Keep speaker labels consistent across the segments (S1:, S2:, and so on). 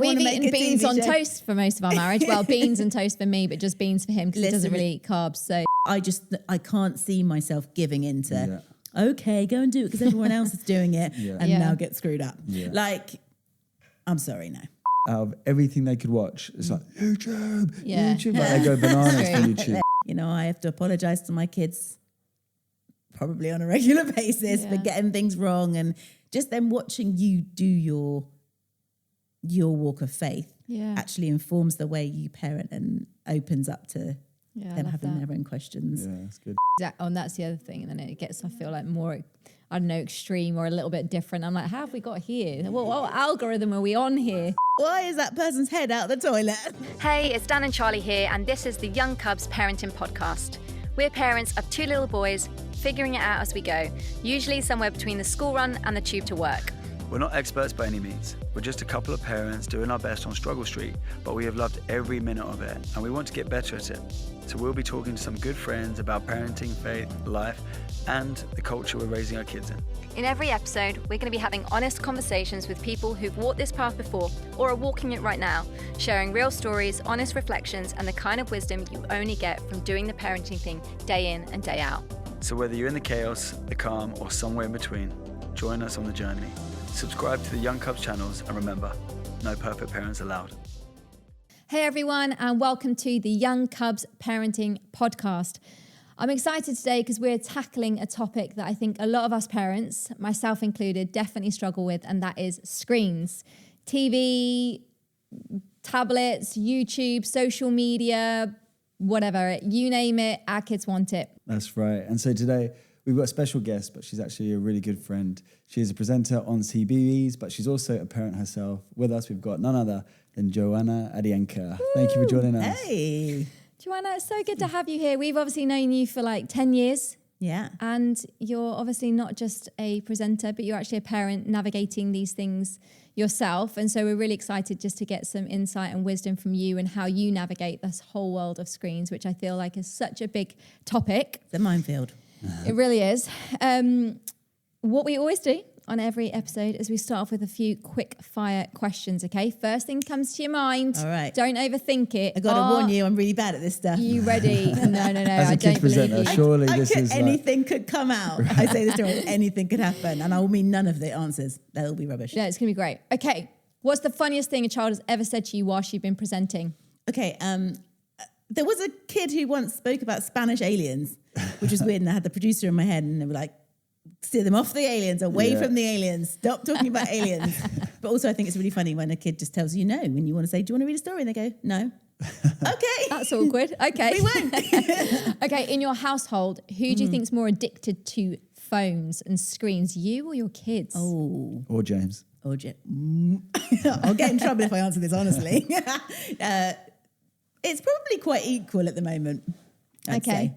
S1: We've eaten beans on toast for most of our marriage. Well, beans and toast for me, but just beans for him because he doesn't really eat carbs. So
S2: I can't see myself giving into, okay, go and do it because everyone else is doing it and now get screwed up. Yeah. Like, I'm sorry, no.
S3: Out of everything they could watch, it's like, YouTube. Like they go bananas for YouTube.
S2: You know, I have to apologise to my kids probably on a regular basis for getting things wrong, and just them watching you do your walk of faith actually informs the way you parent and opens up to them having their own questions.
S3: Yeah, that's good.
S1: And that's the other thing. And then it gets, I feel like, more, I don't know, extreme or a little bit different. I'm like, how have we got here? What algorithm are we on here?
S2: Why is that person's head out the toilet?
S4: Hey, it's Dan and Charlie here, and this is the Young Cubs Parenting Podcast. We're parents of 2 little boys, figuring it out as we go, usually somewhere between the school run and the tube to work.
S5: We're not experts by any means. We're just a couple of parents doing our best on Struggle Street, but we have loved every minute of it, and we want to get better at it. So we'll be talking to some good friends about parenting, faith, life, and the culture we're raising our kids in.
S4: In every episode, we're going to be having honest conversations with people who've walked this path before or are walking it right now, sharing real stories, honest reflections, and the kind of wisdom you only get from doing the parenting thing day in and day out.
S5: So whether you're in the chaos, the calm, or somewhere in between, join us on the journey. Subscribe to the Young Cubs channels, and remember, no perfect parents allowed.
S1: Hey everyone, and welcome to the Young Cubs Parenting Podcast. I'm excited today because we're tackling a topic that I think a lot of us parents, myself included, definitely struggle with, and that is screens. TV, tablets, YouTube, social media, whatever, you name it, our kids want it.
S3: That's right. And so today we've got a special guest, but she's actually a really good friend. She is a presenter on CBeebies, but she's also a parent herself. With us, we've got none other than Joanna Adeyinka. Thank you for joining us.
S2: Hey.
S1: Joanna, it's so good to have you here. We've obviously known you for like 10 years.
S2: Yeah.
S1: And you're obviously not just a presenter, but you're actually a parent navigating these things yourself. And so we're really excited just to get some insight and wisdom from you and how you navigate this whole world of screens, which I feel like is such a big topic.
S2: It's a minefield.
S1: It really is. What we always do on every episode is we start off with a few quick fire questions, okay? First thing comes to your mind.
S2: All right.
S1: Don't overthink it.
S2: I got to warn you, I'm really bad at this stuff.
S1: You ready? No,
S3: As
S1: I
S3: a kids
S1: don't believe
S3: presenter,
S1: you.
S3: surely this is
S2: anything could come out. I say this to her, anything could happen, and I will mean none of the answers. They'll be rubbish.
S1: Yeah, it's going to be great. Okay, what's the funniest thing a child has ever said to you whilst you've been presenting?
S2: Okay, there was a kid who once spoke about Spanish aliens, which was weird, and I had the producer in my head, and they were like, steer them off the aliens, away from the aliens, stop talking about aliens. But also I think it's really funny when a kid just tells you no, when you want to say, do you want to read a story? And they go, no. Okay.
S1: That's awkward. Okay.
S2: We won't.
S1: Okay, in your household, who do you think's more addicted to phones and screens, you or your kids?
S2: Oh.
S3: Or James.
S2: Or I'll get in trouble if I answer this honestly. It's probably quite equal at the moment, I'd say.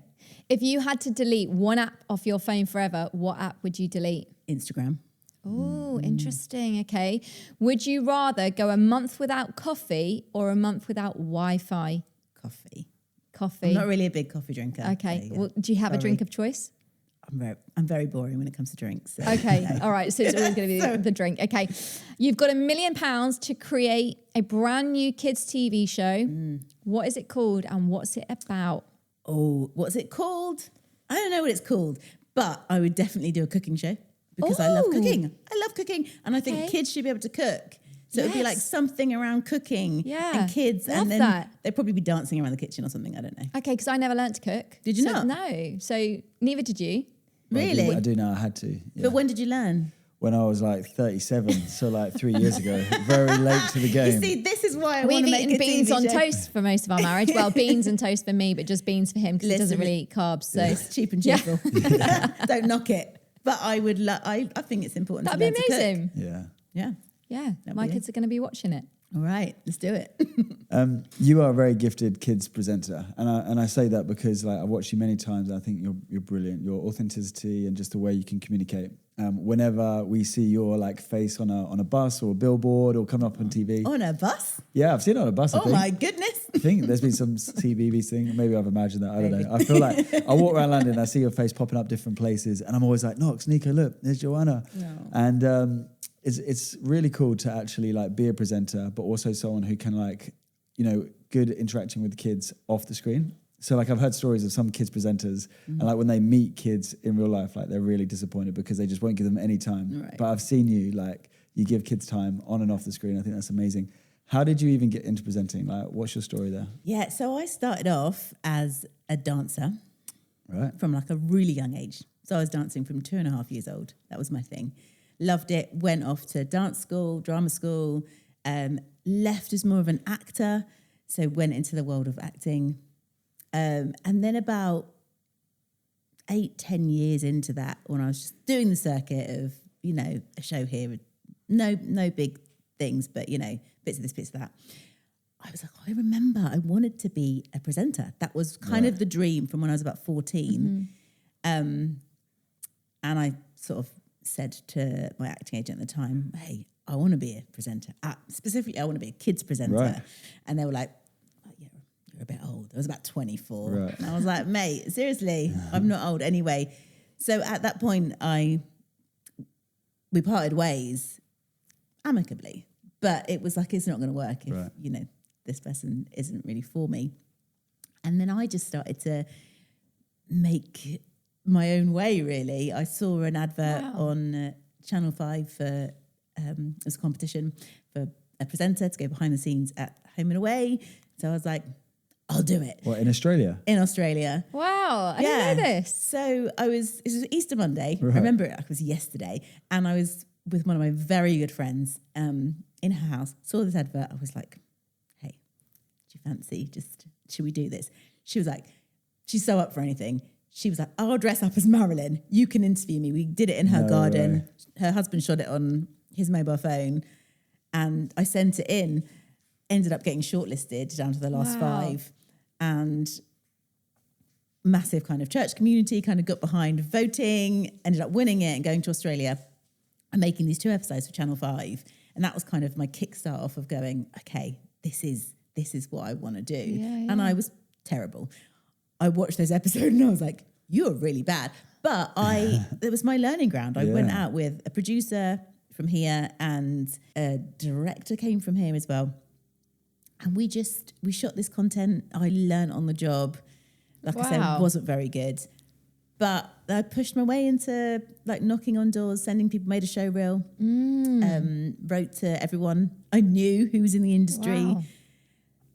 S1: If you had to delete one app off your phone forever, what app would you delete?
S2: Instagram.
S1: Oh, interesting. Okay. Would you rather go a month without coffee or a month without Wi-Fi?
S2: Coffee.
S1: Coffee.
S2: I'm not really a big coffee drinker.
S1: Okay. Well, do you have a drink of choice?
S2: I'm very boring when it comes to drinks. So.
S1: Okay. All right. So it's always going to be the drink. Okay. You've got £1 million to create a brand new kids TV show. What is it called and what's it about?
S2: Oh, what's it called? I don't know what it's called, but I would definitely do a cooking show because I love cooking. I love cooking, and I think kids should be able to cook. So it'd be like something around cooking and kids,
S1: love
S2: and then
S1: that.
S2: they'd probably be dancing around the kitchen or something. I don't know.
S1: Okay, because I never learnt to cook.
S2: Did you not?
S1: No. So neither did you.
S2: Really?
S3: I do know I had to. Yeah.
S2: But when did you learn?
S3: When I was like 37, so like 3 years ago, very late to the game.
S2: You see, this is why I want to make a
S1: We've eaten beans
S2: TV
S1: on
S2: show.
S1: toast for most of our marriage. Well, beans and toast for me, but just beans for him because he doesn't really eat carbs. So
S2: it's cheap and cheerful. Don't knock it. But I would. I think it's important.
S1: That'd
S2: to
S1: be
S2: learn
S1: amazing.
S2: To cook.
S3: Yeah.
S1: Yeah. My kids are going to be watching it.
S2: All right, let's do it.
S3: You are a very gifted kids presenter, and I say that because like I've watched you many times. And I think you're brilliant. Your authenticity and just the way you can communicate whenever we see your like face on a bus or a billboard or coming up on TV.
S2: On a bus?
S3: Yeah, I've seen it on a bus. I think.
S2: My goodness.
S3: I think there's been some CBeebies thing. Maybe I've imagined that. I don't know. I feel like I walk around London, I see your face popping up different places, and I'm always like, Knox, Nico, look, there's Joanna.
S2: No.
S3: And it's really cool to actually like be a presenter, but also someone who can like, good interacting with the kids off the screen. So like I've heard stories of some kids presenters and like when they meet kids in real life, like they're really disappointed because they just won't give them any time.
S2: Right.
S3: But I've seen you like you give kids time on and off the screen. I think that's amazing. How did you even get into presenting? Like what's your story there?
S2: Yeah, so I started off as a dancer from like a really young age. So I was dancing from 2.5 years old. That was my thing. Loved it. Went off to dance school, drama school, left as more of an actor. So went into the world of acting. And then about 8-10 years into that, when I was just doing the circuit of, a show here, no big things, but, bits of this, bits of that, I was like, I remember I wanted to be a presenter. That was kind of the dream from when I was about 14. And I sort of said to my acting agent at the time, hey, I want to be a presenter. Specifically, I want to be a kids presenter. Right. And they were like, you're a bit old. I was about 24. Right. And I was like, mate, seriously, I'm not old anyway. So at that point, we parted ways amicably. But it was like, it's not going to work if, this person isn't really for me. And then I just started to make my own way, really. I saw an advert on Channel 5 for as a competition for a presenter to go behind the scenes at Home and Away. So I was like, I'll do it.
S3: What, in Australia?
S2: In Australia.
S1: Wow, I didn't know this.
S2: So it was Easter Monday. Right. I remember it like it was yesterday. And I was with one of my very good friends in her house, saw this advert. I was like, hey, do you fancy? Should we do this? She was like, she's so up for anything. She was like, I'll dress up as Marilyn. You can interview me. We did it in her garden. Way. Her husband shot it on his mobile phone. And I sent it in. Ended up getting shortlisted down to the last 5. And massive kind of church community kind of got behind voting, ended up winning it and going to Australia and making these 2 episodes for Channel 5. And that was kind of my kickstart off of going, okay, this is what I want to do. Yeah. And I was terrible. I watched those episodes and I was like, you're really bad. But it was my learning ground. I went out with a producer from here and a director came from here as well. And we shot this content. I learned on the job. Like I said, wasn't very good. But I pushed my way into like knocking on doors, sending people, made a show reel, wrote to everyone I knew who was in the industry. Wow.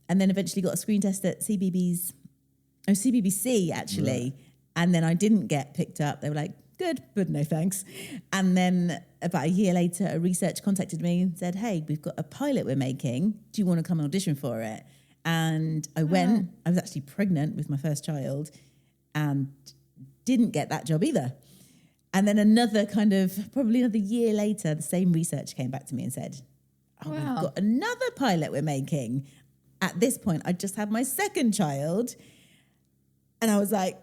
S2: And then eventually got a screen test at CBeebies. Oh, CBBC actually. Right. And then I didn't get picked up. They were like, good, but no thanks. And then about a year later, a research contacted me and said, hey, we've got a pilot we're making. Do you want to come and audition for it? And I went. I was actually pregnant with my first child and didn't get that job either. And then probably another year later, the same research came back to me and said, we've got another pilot we're making. At this point, I just had my second child. And I was like,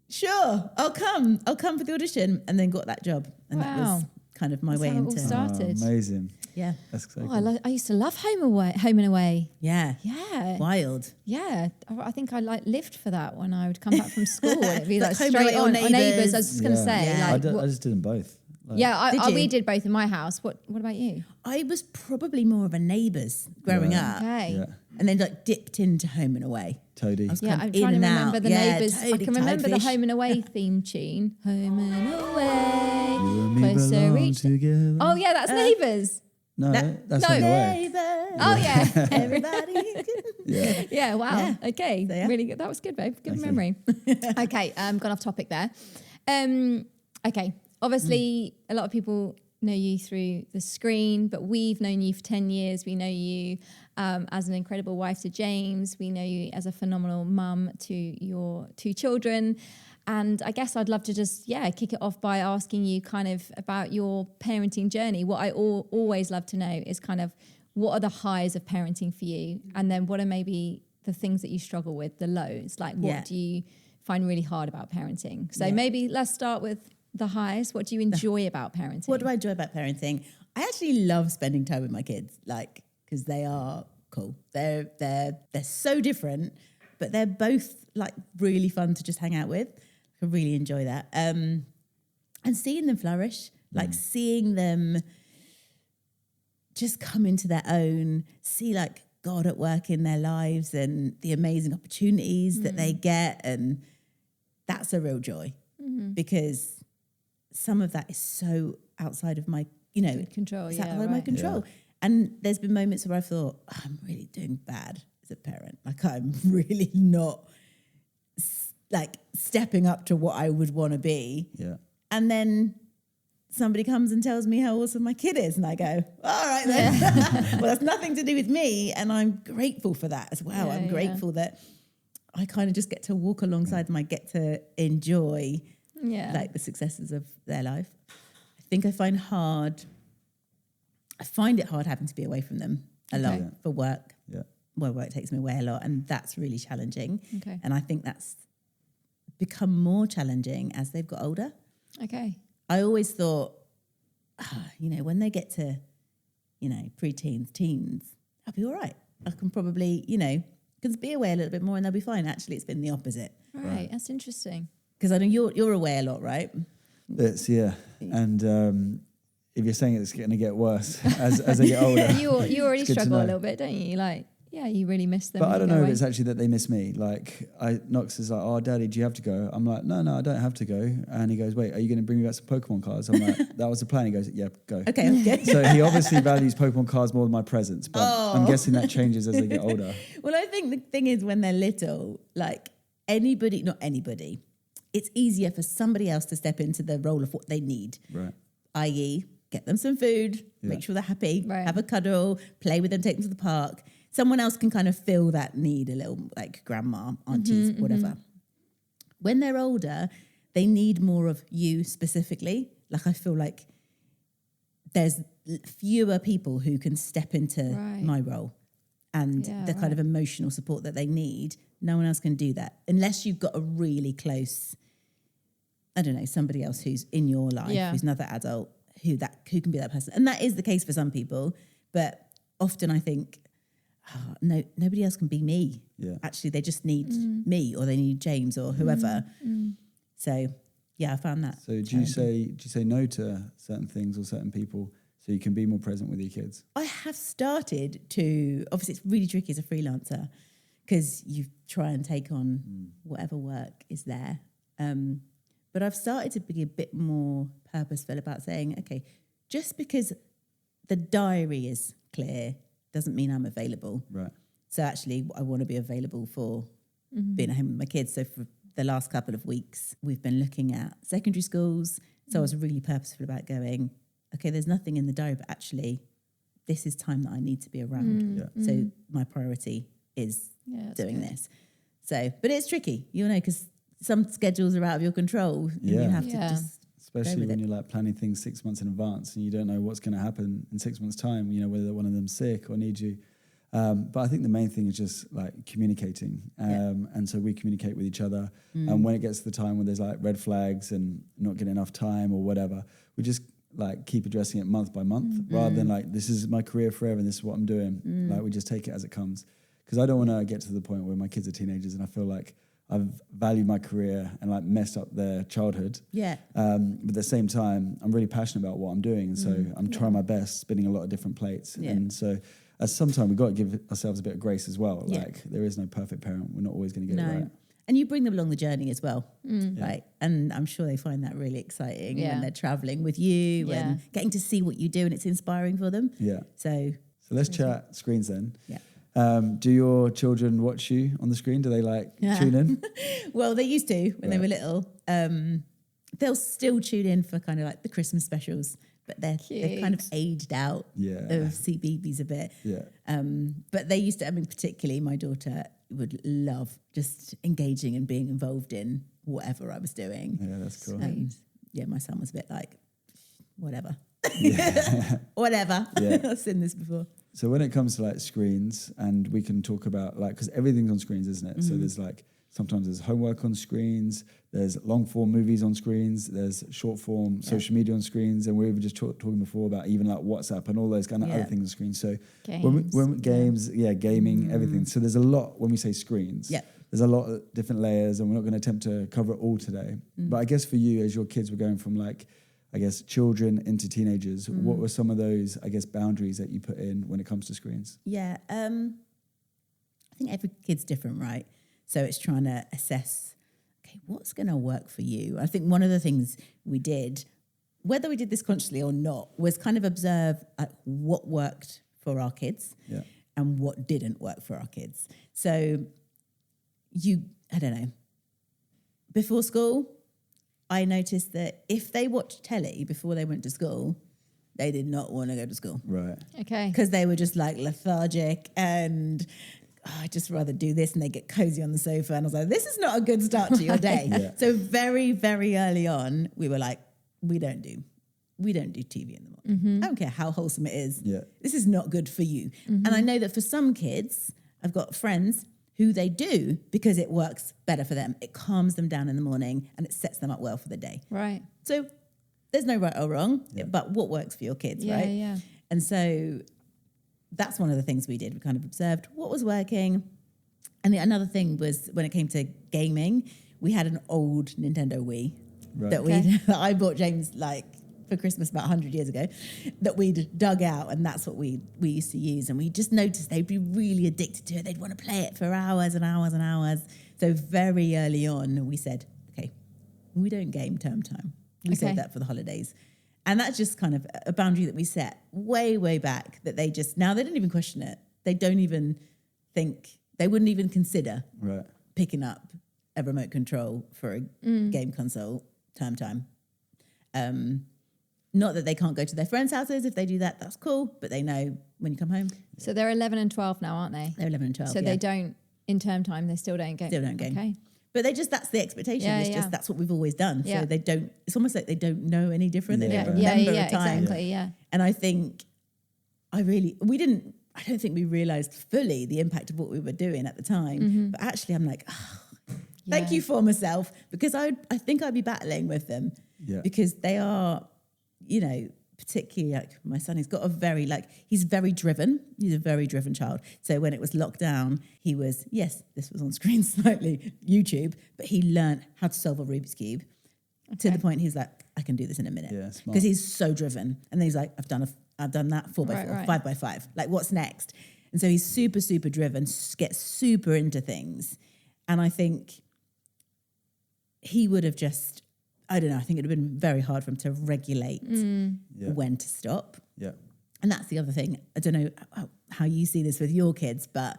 S2: sure, I'll come for the audition, and then got that job. And that was kind of my way into
S1: it all started.
S3: Amazing.
S2: Yeah.
S3: That's so cool.
S1: I used to love Home and Away.
S2: Yeah.
S1: Yeah.
S2: Wild.
S1: Yeah. I think I lived for that when I would come back from school. And it'd be like
S2: Home
S1: straight
S2: and Away
S1: on Neighbours. I was just going to say.
S3: Yeah.
S1: Like,
S3: I just did them both.
S1: We did both in my house. What about you?
S2: I was probably more of a Neighbours growing up.
S1: Okay.
S3: Yeah.
S2: And then like dipped into Home and Away.
S3: Toady.
S1: I'm trying to remember the Neighbours. I can remember the
S2: Toadfish.
S1: Home and Away theme tune. Home and Away.
S3: You and me belong together.
S1: Oh yeah, that's Neighbours.
S3: No, that's Home and Away.
S1: Oh yeah.
S2: Everybody.
S1: Yeah. Wow.
S2: Yeah.
S1: Okay.
S2: So, yeah.
S1: Really good. That was good, babe. Good memory. Okay. Gone off topic there. Okay. Obviously, a lot of people know you through the screen, but we've known you for 10 years. We know you as an incredible wife to James. We know you as a phenomenal mum to your 2 children. And I guess I'd love to just, kick it off by asking you kind of about your parenting journey. What I always love to know is kind of what are the highs of parenting for you? And then what are maybe the things that you struggle with, the lows? Like what do you find really hard about parenting? So maybe let's start with the highest? What do you enjoy about parenting?
S2: What do I enjoy about parenting? I actually love spending time with my kids, like, because they are cool. They're so different, but they're both like really fun to just hang out with. I really enjoy that. And seeing them flourish, like seeing them just come into their own, see like God at work in their lives and the amazing opportunities that they get. And that's a real joy because some of that is so outside of my,
S1: control.
S2: it's outside of my control. Yeah. And there's been moments where I thought, I'm really doing bad as a parent. Like I'm really not like stepping up to what I would want to be.
S3: Yeah.
S2: And then somebody comes and tells me how awesome my kid is. And I go, all right then. Well, that's nothing to do with me. And I'm grateful for that as well. I'm grateful that I kind of just get to walk alongside them. I get to enjoy like the successes of their life. I think I find it hard having to be away from them a lot for work.
S3: Yeah.
S2: Well, work takes me away a lot and that's really challenging.
S1: Okay.
S2: And I think that's become more challenging as they've got older.
S1: Okay.
S2: I always thought, when they get to, pre-teens, teens, I'll be all right. I can probably, can be away a little bit more and they'll be fine. Actually, it's been the opposite.
S1: Right. That's interesting.
S2: Because I know you're away a lot, right?
S3: It's, and if you're saying it's going to get worse as they get older.
S1: You already struggle a little bit, don't you? Like, you really miss them.
S3: But I don't know if it's actually that they miss me. Like, Knox is like, oh, Daddy, do you have to go? I'm like, no, I don't have to go. And he goes, wait, are you going to bring me back some Pokemon cards? I'm like, that was the plan. He goes, yeah, go.
S2: Okay.
S3: So he obviously values Pokemon cards more than my presents. But I'm guessing that changes as they get older.
S2: Well, I think the thing is when they're little, like not anybody, it's easier for somebody else to step into the role of what they need.
S3: Right.
S2: I.e., get them some food, make sure they're happy, have a cuddle, play with them, take them to the park. Someone else can kind of fill that need a little, like grandma, aunties, whatever. When they're older, they need more of you specifically. Like I feel like there's fewer people who can step into my role and the kind of emotional support that they need. No one else can do that unless you've got a really close, I don't know, somebody else who's in your life, who's another adult, who can be that person. And that is the case for some people. But often I think, no, nobody else can be me. Yeah. Actually, they just need me or they need James or whoever. So, I found that.
S3: So do you say no to certain things or certain people so you can be more present with your kids?
S2: I have started to, obviously it's really tricky as a freelancer because you try and take on whatever work is there. But I've started to be a bit more purposeful about saying, okay, just because the diary is clear doesn't mean I'm available.
S3: Right.
S2: So actually I want to be available for being at home with my kids. So for the last couple of weeks, we've been looking at secondary schools. So I was really purposeful about going, okay, there's nothing in the diary, but actually this is time that I need to be around. So my priority is doing this. So, but it's tricky, because some schedules are out of your control and you have to just
S3: especially when you're like planning things 6 months in advance and you don't know what's going to happen in 6 months' time, whether one of them's sick or needs you. But I think the main thing is just like communicating. And so we communicate with each other. And when it gets to the time when there's like red flags and not getting enough time or whatever, we just like keep addressing it month by month rather than like, this is my career forever and this is what I'm doing. Like we just take it as it comes. Because I don't want to get to the point where my kids are teenagers and I feel like I've valued my career and like messed up their childhood. Yeah. But at the same time, I'm really passionate about what I'm doing. And so I'm trying my best, spinning a lot of different plates. Yeah. And so sometimes we've got to give ourselves a bit of grace as well. Yeah. Like there is no perfect parent. We're not always going to get it right.
S2: And you bring them along the journey as well, right? And I'm sure they find that really exciting when they're traveling with you and getting to see what you do and it's inspiring for them. Yeah. So
S3: let's chat screens then. Yeah. Do your children watch you on the screen? Do they tune in?
S2: Well, they used to when they were little. They'll still tune in for kind of like the Christmas specials, but they're kind of aged out of CBeebies a bit. Yeah. But they used to, particularly my daughter would love just engaging and being involved in whatever I was doing.
S3: Yeah, that's cool.
S2: My son was a bit like, whatever. Whatever. Yeah. I've seen this before.
S3: So when it comes to like screens, and we can talk about like, because everything's on screens, isn't it? So there's like Sometimes there's homework on screens, there's long form movies on screens, there's short form social media on screens, and we were just talking before about even like WhatsApp and all those kind of other things on screens. So games, gaming, everything. So there's a lot when we say screens.
S2: Yeah.
S3: There's a lot of different layers, and we're not going to attempt to cover it all today. But I guess for you, as your kids were going from like, I guess, children into teenagers, what were some of those, I guess, boundaries that you put in when it comes to screens?
S2: Yeah. I think every kid's different, right? So it's trying to assess, okay, what's going to work for you? I think one of the things we did, whether we did this consciously or not, was kind of observe what worked for our kids and what didn't work for our kids. So I don't know, before school, I noticed that if they watched telly before they went to school, they did not want to go to school.
S3: Right.
S1: Okay.
S2: Because they were just like lethargic and I'd just rather do this, and they get cozy on the sofa. And I was like, this is not a good start to your day. So very, very early on, we were like, we don't do TV in the morning. I don't care how wholesome it is.
S3: Yeah.
S2: This is not good for you. And I know that for some kids, I've got friends who they do because it works better for them. It calms them down in the morning and it sets them up well for the day.
S1: Right.
S2: So there's no right or wrong, but what works for your kids, right?
S1: Yeah.
S2: And so that's one of the things we did. We kind of observed what was working. And another thing was when it came to gaming, we had an old Nintendo Wii that I bought James like for Christmas about 100 years ago, that we'd dug out, and that's what we used to use. And we just noticed they'd be really addicted to it. They'd want to play it for hours and hours and hours. So very early on, we said, okay, we don't game term time. We save that for the holidays. And that's just kind of a boundary that we set way, way back, that they just, now they don't even question it. They don't even think, they wouldn't even consider picking up a remote control for a game console term time. Not that they can't go to their friends' houses. If they do that, that's cool. But they know when you come home.
S1: So they're 11 and 12 now, aren't they?
S2: They're 11 and 12,
S1: So they don't, in term time, they still don't game.
S2: Still don't game.
S1: Okay.
S2: But that's the expectation. It's just, that's what we've always done.
S1: Yeah.
S2: So they don't, it's almost like they don't know any different. They don't remember a time.
S1: Exactly, yeah.
S2: And I think I don't think we realized fully the impact of what we were doing at the time. But actually I'm like, thank you for myself, because I think I'd be battling with them because they are, you know, particularly like my son, he's very driven. He's a very driven child. So when it was locked down, he was, this was on screen slightly, YouTube, but he learned how to solve a Rubik's Cube to the point he's like, I can do this in a minute.
S3: Yeah, smart.
S2: Because he's so driven. And then he's like, I've done that 4x4, 5x5. Like, what's next? And so he's super, super driven, gets super into things. And I think he would have just, I don't know, I think it would have been very hard for him to regulate when to stop.
S3: Yeah.
S2: And that's the other thing. I don't know how you see this with your kids, but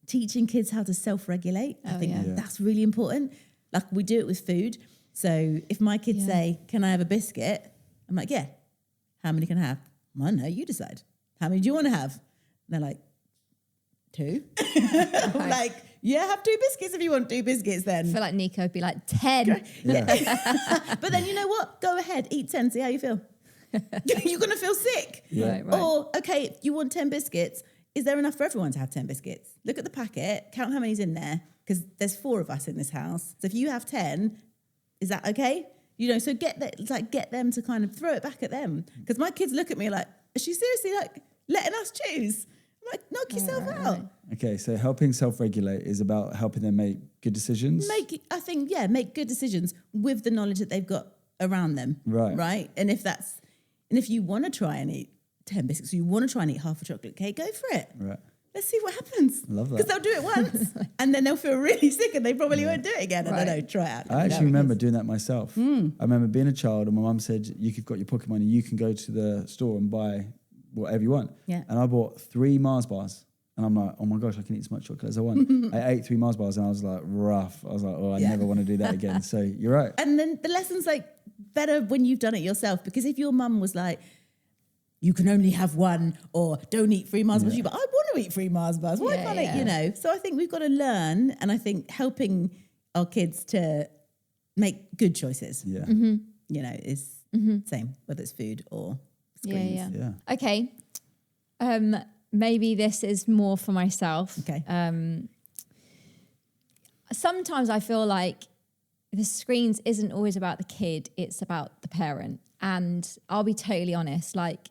S2: teaching kids how to self-regulate, I think that's really important. Like, we do it with food. So if my kids say, can I have a biscuit? I'm like, yeah. How many can I have? Well, no, you decide. How many do you want to have? And they're like, 2. I'm like, have 2 biscuits if you want 2 biscuits then.
S1: I feel like Nico would be like 10.
S2: But then you know what? Go ahead, eat 10, see how you feel. You're going to feel sick.
S1: Right.
S2: Or, okay, if you want 10 biscuits, is there enough for everyone to have 10 biscuits? Look at the packet, count how many's in there, because there's 4 of us in this house. So if you have 10, is that okay? You know, so get them to kind of throw it back at them. Because my kids look at me like, is she seriously like letting us choose? I'm like, knock yourself out.
S3: Okay, so helping self-regulate is about helping them make good decisions.
S2: Make good decisions with the knowledge that they've got around them. Right. And if you want to try and eat 10 biscuits, or you want to try and eat half a chocolate cake, go for it.
S3: Right.
S2: Let's see what happens.
S3: Love that.
S2: Because they'll do it once and then they'll feel really sick and they probably won't do it again. And then try it out.
S3: I actually remember doing that myself. I remember being a child and my mum said, you've got your pocket money, you can go to the store and buy whatever you want.
S2: Yeah.
S3: And I bought 3 Mars bars. And I'm like, oh my gosh, I can eat as much chocolate as I want. I ate 3 Mars bars and I was like, rough. I was like, I never want to do that again. So you're right.
S2: And then the lesson's like better when you've done it yourself. Because if your mum was like, you can only have 1, or don't eat 3 Mars bars, but I want to eat 3 Mars bars. Why can't I, you know? So I think we've got to learn, and I think helping our kids to make good choices, you know, is same, whether it's food or screens.
S3: Yeah.
S1: Okay. Maybe this is more for myself.
S2: Okay.
S1: sometimes I feel like the screens isn't always about the kid, it's about the parent. And I'll be totally honest, like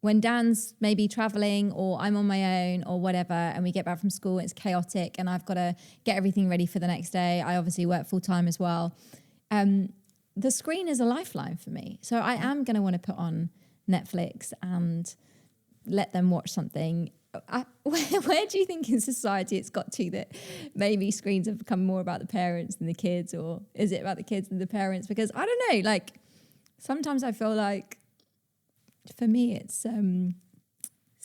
S1: when Dan's maybe traveling or I'm on my own or whatever, and we get back from school, it's chaotic and I've got to get everything ready for the next day. I obviously work full time as well. The screen is a lifeline for me. So I am going to want to put on Netflix and let them watch something. Where do you think in society it's got to that maybe screens have become more about the parents than the kids, or is it about the kids and the parents? Because I don't know, like sometimes I feel like for me it's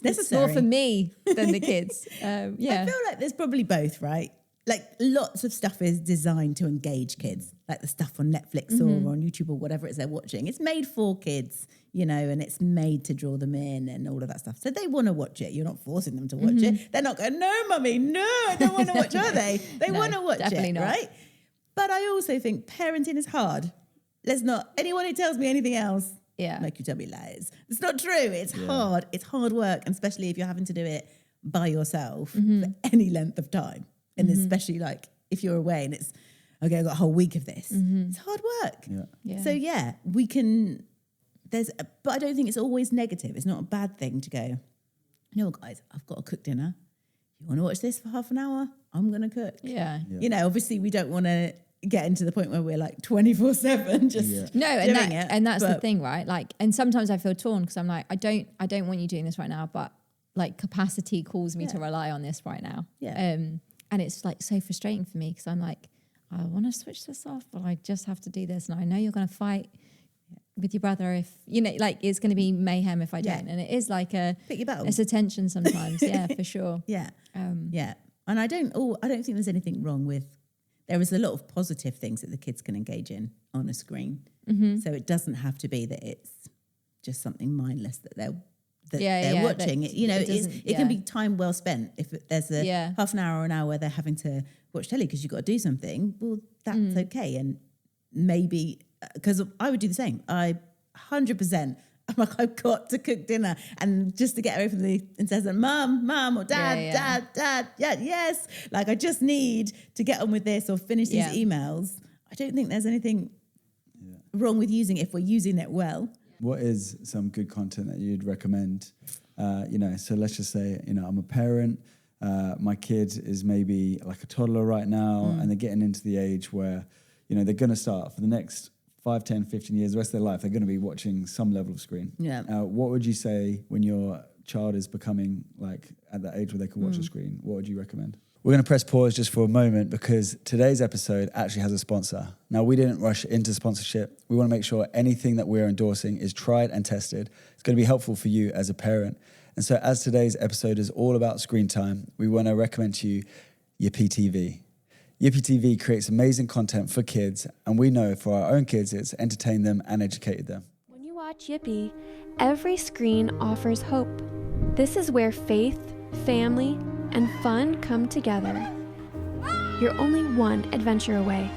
S2: necessary.
S1: more for me than the kids. Yeah,
S2: I feel like there's probably both, right? Like lots of stuff is designed to engage kids, like the stuff on Netflix or on YouTube or whatever it is they're watching. It's made for kids, you know, and it's made to draw them in and all of that stuff. So they want to watch it. You're not forcing them to watch it. They're not going, no, mummy, no, I don't want to watch, are they? They
S1: No,
S2: want to watch
S1: definitely
S2: it,
S1: not.
S2: right? But I also think parenting is hard. Let's not, anyone who tells me anything else, make you tell me lies. It's not true. It's hard. It's hard work, and especially if you're having to do it by yourself for any length of time. And especially like if you're away and it's, okay, I've got a whole week of this. It's hard work.
S1: Yeah.
S2: So we can, but I don't think it's always negative. It's not a bad thing to go, you know what, guys, I've got to cook dinner. You want to watch this for half an hour? I'm going to cook.
S1: Yeah.
S2: You know, obviously we don't want to get into the point where we're like 24/7 just
S1: No,
S2: doing it.
S1: And that's the thing, right? Like, and sometimes I feel torn because I'm like, I don't want you doing this right now, but like capacity calls me to rely on this right now.
S2: Yeah.
S1: And it's like so frustrating for me because I'm like, I want to switch this off, but I just have to do this. And I know you're going to fight with your brother if, you know, like it's going to be mayhem if I don't. And it is like
S2: pick your battle.
S1: It's a tension sometimes. Yeah, for sure.
S2: Yeah. Yeah. And I don't think there's anything wrong with, there is a lot of positive things that the kids can engage in on a screen. So it doesn't have to be that it's just something mindless that they're watching. It can be time well spent. If there's a half an hour or an hour where they're having to watch telly because you've got to do something, well, that's okay. And maybe, because I would do the same. 100%, I'm like, I've got to cook dinner. And just to get away from and says, mum, or dad, yes. Like, I just need to get on with this or finish these emails. I don't think there's anything wrong with using it if we're using it well.
S3: What is some good content that you'd recommend? So let's just say, I'm a parent. My kid is maybe like a toddler right now, and they're getting into the age where, they're going to start for the next 5, 10, 15 years, the rest of their life, they're going to be watching some level of screen. Yeah. What would you say when your child is becoming like at that age where they can watch a screen? What would you recommend? We're going to press pause just for a moment because today's episode actually has a sponsor. Now, we didn't rush into sponsorship. We want to make sure anything that we're endorsing is tried and tested. It's going to be helpful for you as a parent. And so as today's episode is all about screen time, we want to recommend to you Yippee TV. Yippee TV creates amazing content for kids, and we know for our own kids, it's entertained them and educated them.
S6: When you watch Yippee, every screen offers hope. This is where faith, family, and fun come together. You're only one adventure away.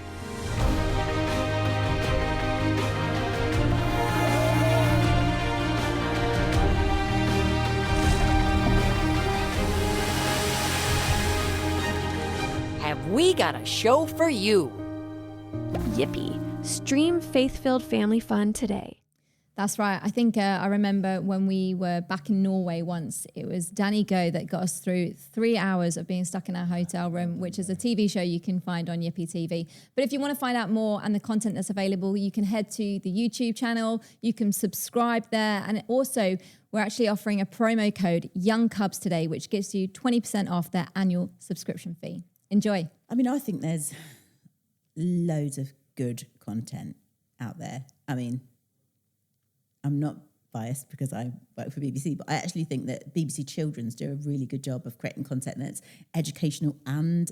S7: Have we got a show for you?
S6: Yippee. Stream faith-filled family fun today.
S1: That's right. I think I remember when we were back in Norway once, it was Danny Go that got us through 3 hours of being stuck in our hotel room, which is a TV show you can find on Yippee TV. But if you want to find out more and the content that's available, you can head to the YouTube channel. You can subscribe there. And also, we're actually offering a promo code YoungCubs today, which gives you 20% off their annual subscription fee. Enjoy.
S2: I mean, I think there's loads of good content out there. I mean, I'm not biased because I work for BBC, but I actually think that BBC Children's do a really good job of creating content that's educational and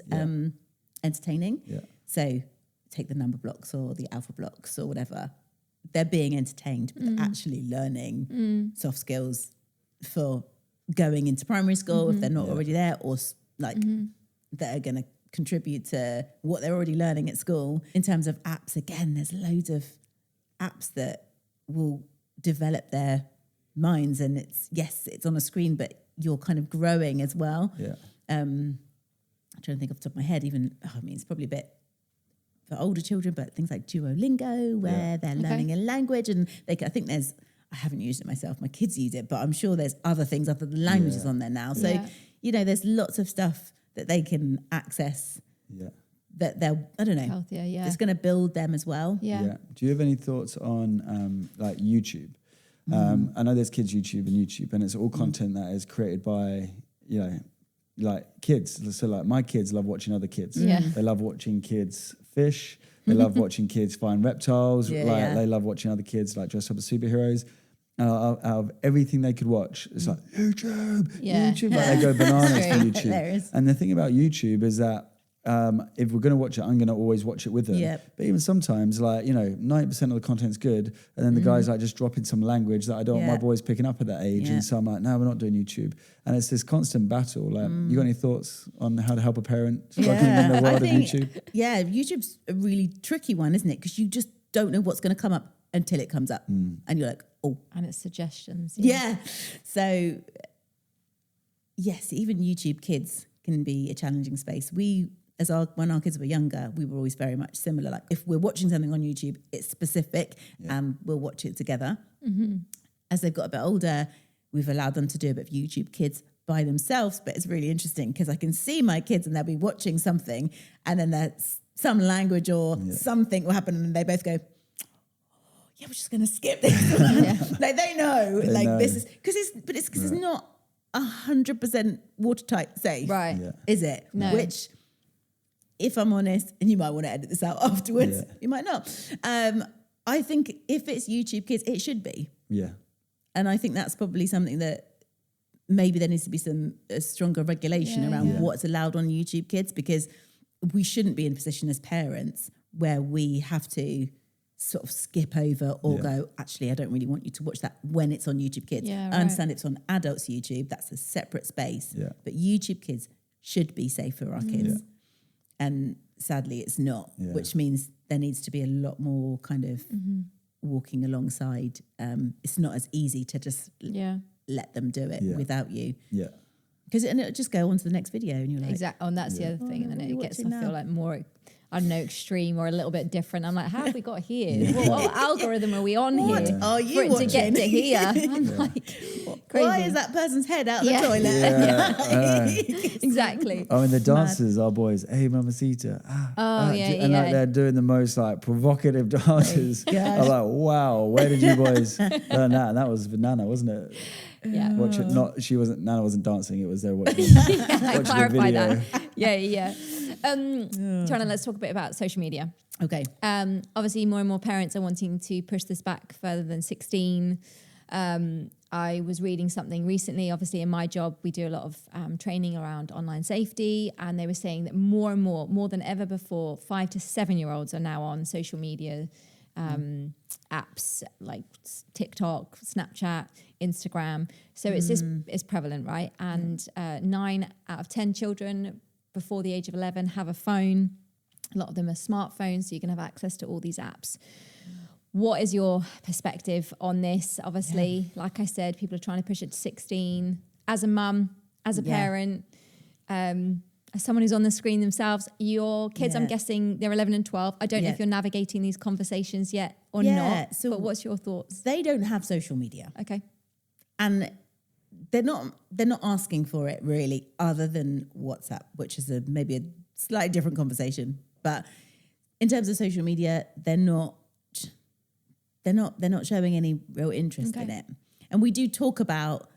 S2: entertaining. Yeah. So take the number blocks or the alpha blocks or whatever. They're being entertained, but they're actually learning soft skills for going into primary school if they're not already there, or like that are going to contribute to what they're already learning at school. In terms of apps, again, there's loads of apps that will develop their minds, and it's on a screen, but you're kind of growing as well. Yeah. I'm trying to think off the top of my head, even, it's probably a bit for older children, but things like Duolingo, where they're learning a language, and I think I haven't used it myself, my kids use it, but I'm sure there's other things other than languages on there now. So, there's lots of stuff that they can access that they'll, I don't know,
S1: healthier,
S2: it's going to build them as well.
S1: Yeah.
S3: Do you have any thoughts on like YouTube? I know there's kids YouTube, and it's all content that is created by, like kids. So like my kids love watching other kids.
S1: Yeah.
S3: They love watching kids fish. They love watching kids find reptiles. They love watching other kids like dress up as superheroes. Out of everything they could watch, it's like YouTube. Like they go bananas for YouTube.
S2: Hilarious.
S3: And the thing about YouTube is that if we're going to watch it, I'm going to always watch it with them. But even sometimes, like, 90% of the content's good, and then the guys like just drop in some language that I don't want my boys picking up at that age, and so I'm like, no, we're not doing YouTube. And it's this constant battle. Like, you got any thoughts on how to help a parent struggling in the world of YouTube?
S2: Yeah, YouTube's a really tricky one, isn't it? Because you just don't know what's going to come up until it comes up, and you're like, oh,
S1: And it's suggestions.
S2: So yes, even YouTube Kids can be a challenging space. When our kids were younger, we were always very much similar. Like if we're watching something on YouTube, it's specific and we'll watch it together. As they've got a bit older, we've allowed them to do a bit of YouTube Kids by themselves, but it's really interesting because I can see my kids and they'll be watching something and then there's some language or something will happen and they both go, we're just going to skip this. Like they know, this is, because it's not 100% watertight safe.
S1: Right.
S2: Is it?
S1: No.
S2: Which, if I'm honest, and you might want to edit this out afterwards, you might not. I think if it's YouTube Kids, it should be.
S3: Yeah.
S2: And I think that's probably something that maybe there needs to be a stronger regulation around what's allowed on YouTube Kids, because we shouldn't be in a position as parents where we have to sort of skip over or go, actually, I don't really want you to watch that when it's on YouTube Kids.
S1: Yeah,
S2: I understand it's on adults' YouTube, that's a separate space.
S3: Yeah.
S2: But YouTube Kids should be safe for our kids. And sadly, it's not, which means there needs to be a lot more kind of walking alongside. It's not as easy to just let them do it without you.
S3: Yeah.
S2: Because it'll just go on to the next video and you're like...
S1: Exactly. And that's the other thing. And then it gets, I
S2: now?
S1: feel like more, I don't know, extreme or a little bit different. I'm like, how have we got here? What algorithm are we on
S2: What
S1: here?
S2: are you
S1: for it to get to here? I'm like, crazy.
S2: Why is that person's head out the toilet?
S1: Exactly.
S3: I mean, the dancers are boys. Hey, mamacita. And like they're doing the most like provocative dances. I'm like, wow, where did you boys learn that? And that was Nana, wasn't it?
S1: Yeah.
S3: Watch it. Nana wasn't dancing. It was there watching.
S1: I clarify that. Yeah. Joanna, let's talk a bit about social media.
S2: Okay.
S1: Obviously, more and more parents are wanting to push this back further than 16. I was reading something recently. Obviously, in my job, we do a lot of training around online safety, and they were saying that more and more than ever before, 5 to 7 year olds are now on social media apps like TikTok, Snapchat, Instagram. So it's prevalent, right? And 9 out of 10 children before the age of 11 have a phone. A lot of them are smartphones, so you can have access to all these apps. What is your perspective on this? Obviously, like I said, people are trying to push it to 16. As a mum, as a parent, as someone who's on the screen themselves, your kids, I'm guessing they're 11 and 12. I don't know if you're navigating these conversations yet or not, but what's your thoughts?
S2: They don't have social media.
S1: Okay.
S2: And they're not asking for it really, other than WhatsApp, which is maybe a slightly different conversation. But in terms of social media, they're not showing any real interest in it. And we do talk about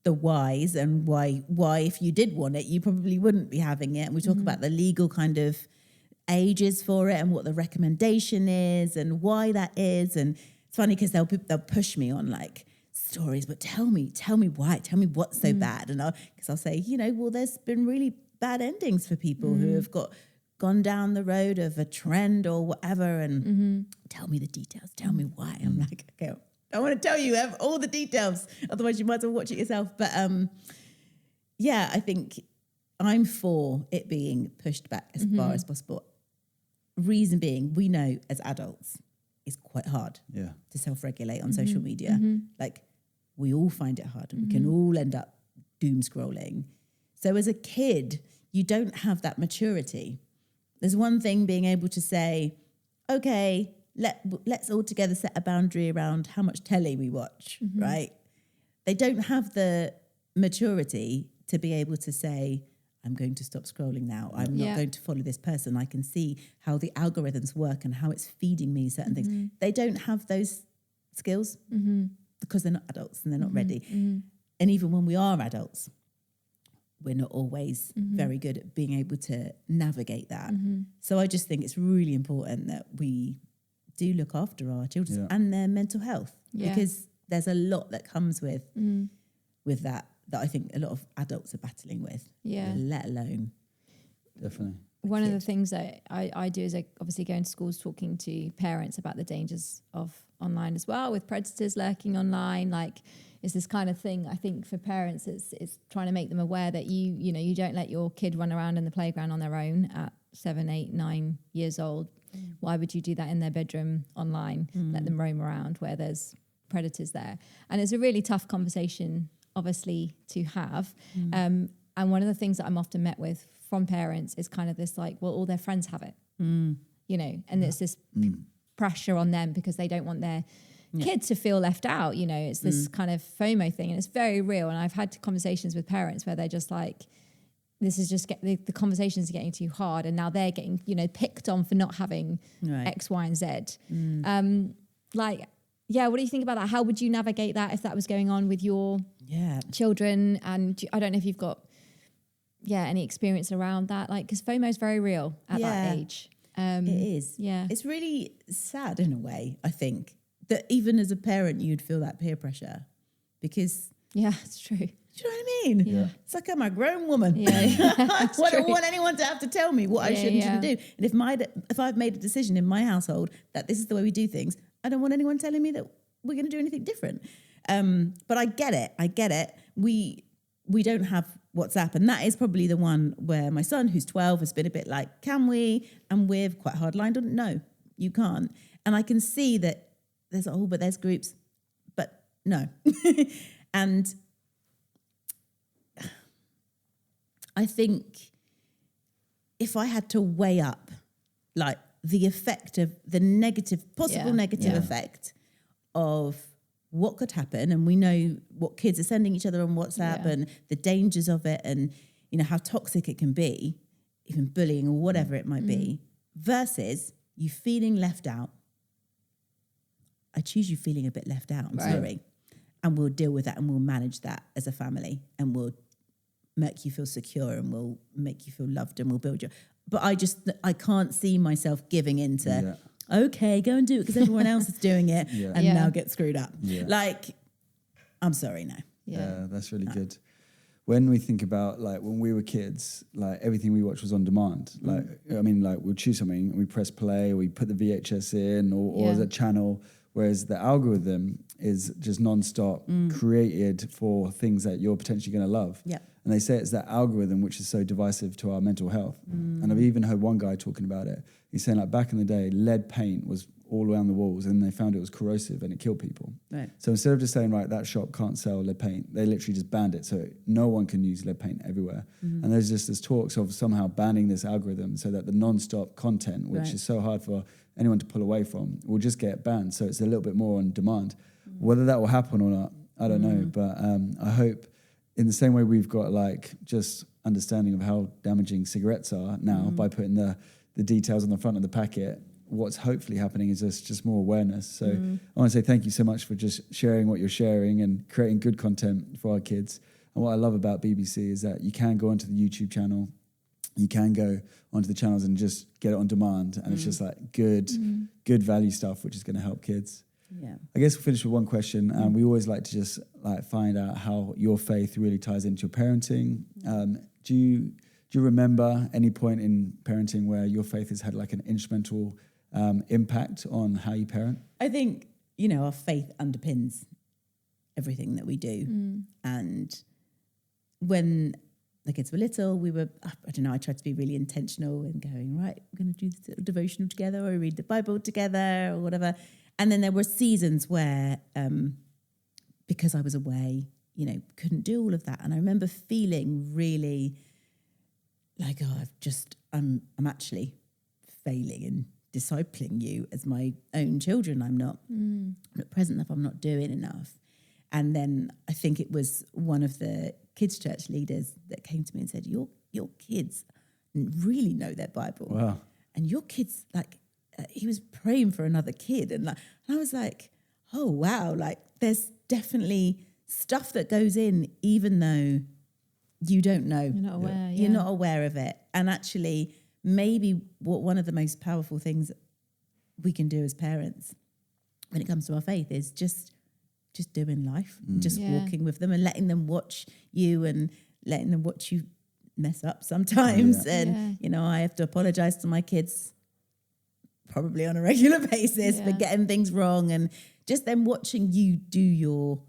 S2: the whys and why if you did want it, you probably wouldn't be having it. And we talk about the legal kind of ages for it and what the recommendation is and why that is. And it's funny because they'll push me on like stories, but tell me why, tell me what's so bad. And I'll say, there's been really bad endings for people who have gone down the road of a trend or whatever, and tell me the details, tell me why. I'm like, okay, I want to tell you all the details, otherwise you might as well watch it yourself. But I think I'm for it being pushed back as far as possible. Reason being, we know as adults it's quite hard to self-regulate on social media. Like we all find it hard and we can all end up doom scrolling. So as a kid, you don't have that maturity. There's one thing being able to say, okay, let's all together set a boundary around how much telly we watch, right? They don't have the maturity to be able to say, I'm going to stop scrolling now. I'm not going to follow this person. I can see how the algorithms work and how it's feeding me certain things. They don't have those skills because they're not adults and they're not ready. And even when we are adults, we're not always very good at being able to navigate that. So I just think it's really important that we do look after our children and their mental health because there's a lot that comes with that I think a lot of adults are battling with, let alone.
S3: Definitely.
S1: One of the things that I do is I obviously go into schools talking to parents about the dangers of online as well, with predators lurking online. Like, it's this kind of thing. I think for parents, it's trying to make them aware that you don't let your kid run around in the playground on their own at 7, 8, 9 years old. Why would you do that in their bedroom online? Let them roam around where there's predators there. And it's a really tough conversation, obviously, to have. And one of the things that I'm often met with from parents is kind of this like, well, all their friends have it, and it's this pressure on them because they don't want their kids to feel left out. It's this kind of FOMO thing, and it's very real. And I've had conversations with parents where they're just like, this is just the conversations are getting too hard, and now they're getting picked on for not having X, Y, and Z. What do you think about that? How would you navigate that if that was going on with your children? And I don't know if you've got any experience around that, like, because FOMO is very real at that age.
S2: It is. Yeah, it's really sad in a way. I think that even as a parent, you'd feel that peer pressure because
S1: it's true.
S2: Do you know what I mean?
S3: Yeah.
S2: It's like I'm a grown woman.
S1: Yeah.
S2: I don't want anyone to have to tell me what I should and shouldn't do. And if I've made a decision in my household that this is the way we do things, I don't want anyone telling me that we're going to do anything different. But I get it. We don't have WhatsApp, and that is probably the one where my son, who's 12, has been a bit like, can we? And we're quite hard-lined on, no, you can't. And I can see that there's groups, but no. And I think if I had to weigh up like the effect of the possible negative effect of what could happen, and we know what kids are sending each other on WhatsApp and the dangers of it, and how toxic it can be, even bullying or whatever it might be, versus you feeling left out. I choose you feeling a bit left out. I'm sorry. And we'll deal with that, and we'll manage that as a family, and we'll make you feel secure, and we'll make you feel loved, and we'll build you. But I can't see myself giving into, okay, go and do it because everyone else is doing it and now get screwed up. Yeah. Like, I'm sorry, no.
S3: Yeah, that's really good. When we think about like when we were kids, like everything we watched was on demand. Like, I mean, like we'll choose something and we press play, or we put the VHS in or as a channel, whereas the algorithm is just non-stop created for things that you're potentially going to love. Yeah. And they say it's that algorithm which is so divisive to our mental health. And I've even heard one guy talking about it. He's saying like back in the day, lead paint was all around the walls and they found it was corrosive and it killed people. Right. So instead of just saying, right, that shop can't sell lead paint, they literally just banned it so no one can use lead paint everywhere. And there's just this talks of somehow banning this algorithm so that the non-stop content, which is so hard for anyone to pull away from, will just get banned. So it's a little bit more on demand. Whether that will happen or not, I don't know. But I hope in the same way we've got like just understanding of how damaging cigarettes are now by putting the details on the front of the packet, what's hopefully happening is just more awareness. So I want to say thank you so much for just sharing what you're sharing and creating good content for our kids. And what I love about BBC is that you can go onto the YouTube channel, you can go onto the channels and just get it on demand. And it's just like good value stuff, which is going to help kids. Yeah. I guess we'll finish with one question. We always like to just like find out how your faith really ties into your parenting. Do you remember any point in parenting where your faith has had like an instrumental impact on how you parent? I think, our faith underpins everything that we do. And when the kids were little, we were, I tried to be really intentional in going, right, we're going to do this little devotional together or read the Bible together or whatever. And then there were seasons where, because I was away, couldn't do all of that. And I remember feeling really
S2: my God, I'm actually failing in discipling you as my own children. I'm not present enough. I'm not doing enough. And then I think it was one of the kids' church leaders that came to me and said, your kids really know their Bible.
S3: Wow.
S2: And your kids, like, he was praying for another kid. And I was like, oh, wow. Like, there's definitely stuff that goes in, even though you don't know.
S1: You're not aware.
S2: You're not aware of it. And actually, maybe one of the most powerful things we can do as parents when it comes to our faith is just doing life, just walking with them and letting them watch you and letting them watch you mess up sometimes. And, you know, I have to apologize to my kids probably on a regular basis for getting things wrong, and just them watching you do your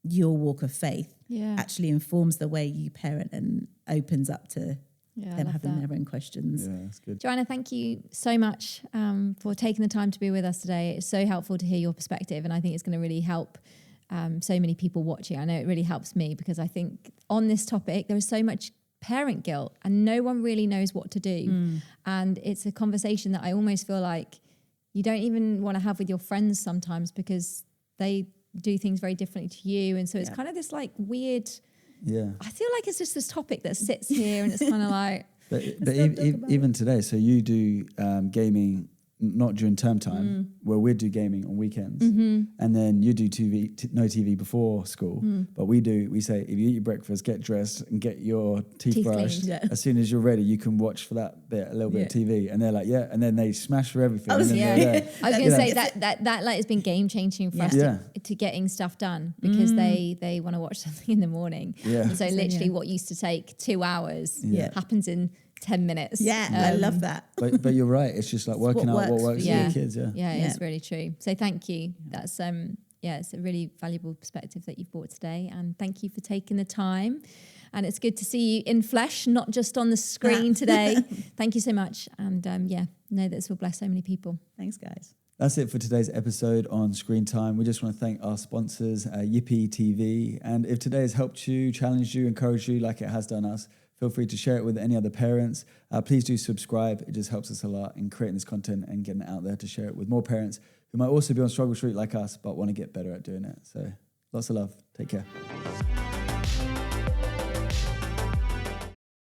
S2: walk of faith actually informs the way you parent and opens up to them having their own questions.
S3: Yeah, that's good.
S1: Joanna, thank you so much for taking the time to be with us today. It's so helpful to hear your perspective, and I think it's going to really help so many people watching. I know it really helps me, because I think on this topic there is so much parent guilt and no one really knows what to do. And it's a conversation that I almost feel like you don't even want to have with your friends sometimes, because they do things very differently to you. And so it's kind of this like weird...
S3: Yeah,
S1: I feel like it's just this topic that sits here and it's kind of like...
S3: But even today, so you do gaming not during term time, where we do gaming on weekends, and then you do no TV before school. But we say, if you eat your breakfast, get dressed and get your teeth brushed. As soon as you're ready, you can watch for that bit, a little bit of TV. And they're like, and then they smash through everything.
S1: I was going to say that like has been game changing for us to getting stuff done, because they want to watch something in the morning. And so literally what used to take 2 hours happens in 10 minutes.
S2: I love that.
S3: But you're right. It's just like working out what works for your kids.
S1: It's really true. So thank you. That's it's a really valuable perspective that you've brought today, and thank you for taking the time. And it's good to see you in flesh, not just on the screen today. Thank you so much. And know this will bless so many people.
S2: Thanks, guys.
S3: That's it for today's episode on Screen Time. We just want to thank our sponsors, Yippee TV. And if today has helped you, challenged you, encouraged you like it has done us, feel free to share it with any other parents. Please do subscribe. It just helps us a lot in creating this content and getting it out there to share it with more parents who might also be on struggle street like us, but want to get better at doing it. So lots of love. Take care.